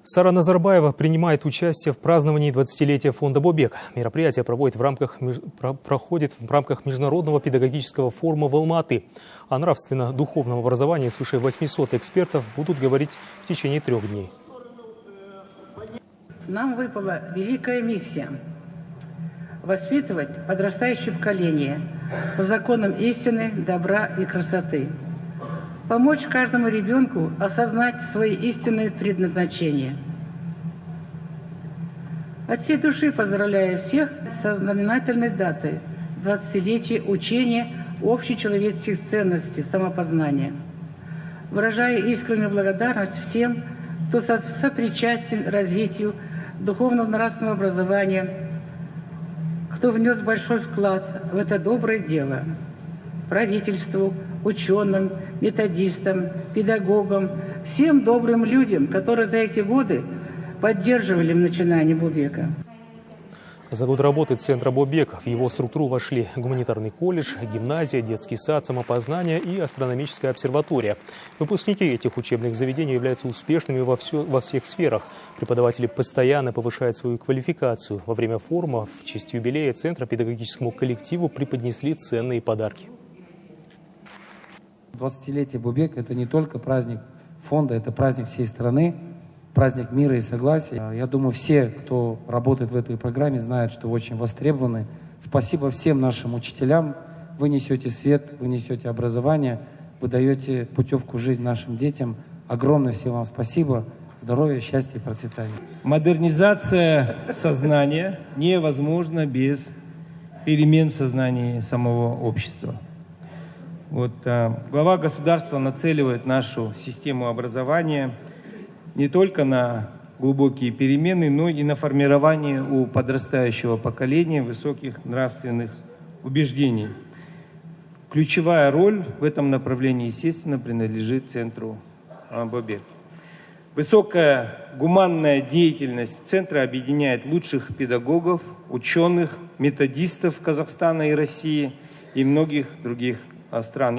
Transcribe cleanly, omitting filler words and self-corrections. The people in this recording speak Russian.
Сара Назарбаева принимает участие в праздновании 20-летия фонда «Бобек». Мероприятие проходит в рамках Международного педагогического форума в Алматы. О нравственно-духовном образовании свыше 800 экспертов будут говорить в течение 3 дней. Нам выпала великая миссия – воспитывать подрастающее поколение по законам истины, добра и красоты. Помочь каждому ребенку осознать свои истинные предназначения. От всей души поздравляю всех со знаменательной датой 20-летия учения общечеловеческих ценностей самопознания. Выражаю искреннюю благодарность всем, кто сопричастен развитию духовно-нравственного образования, кто внес большой вклад в это доброе дело. Правительству, ученым, методистам, педагогам, всем добрым людям, которые за эти годы поддерживали начинание Бобека. За год работы Центра «Бобек» в его структуру вошли гуманитарный колледж, гимназия, детский сад, самопознание и астрономическая обсерватория. Выпускники этих учебных заведений являются успешными во всех сферах. Преподаватели постоянно повышают свою квалификацию. Во время форума в честь юбилея Центра педагогическому коллективу преподнесли ценные подарки. 20-летие Бобек – это не только праздник фонда, это праздник всей страны, праздник мира и согласия. Я думаю, все, кто работает в этой программе, знают, что вы очень востребованы. Спасибо всем нашим учителям. Вы несете свет, вы несете образование, вы даете путевку в жизнь нашим детям. Огромное всем вам спасибо. Здоровья, счастья и процветания. Модернизация сознания невозможна без перемен в сознании самого общества. Глава государства нацеливает нашу систему образования не только на глубокие перемены, но и на формирование у подрастающего поколения высоких нравственных убеждений. Ключевая роль в этом направлении, естественно, принадлежит Центру «Бобек». Высокая гуманная деятельность Центра объединяет лучших педагогов, ученых, методистов Казахстана и России и многих других стран.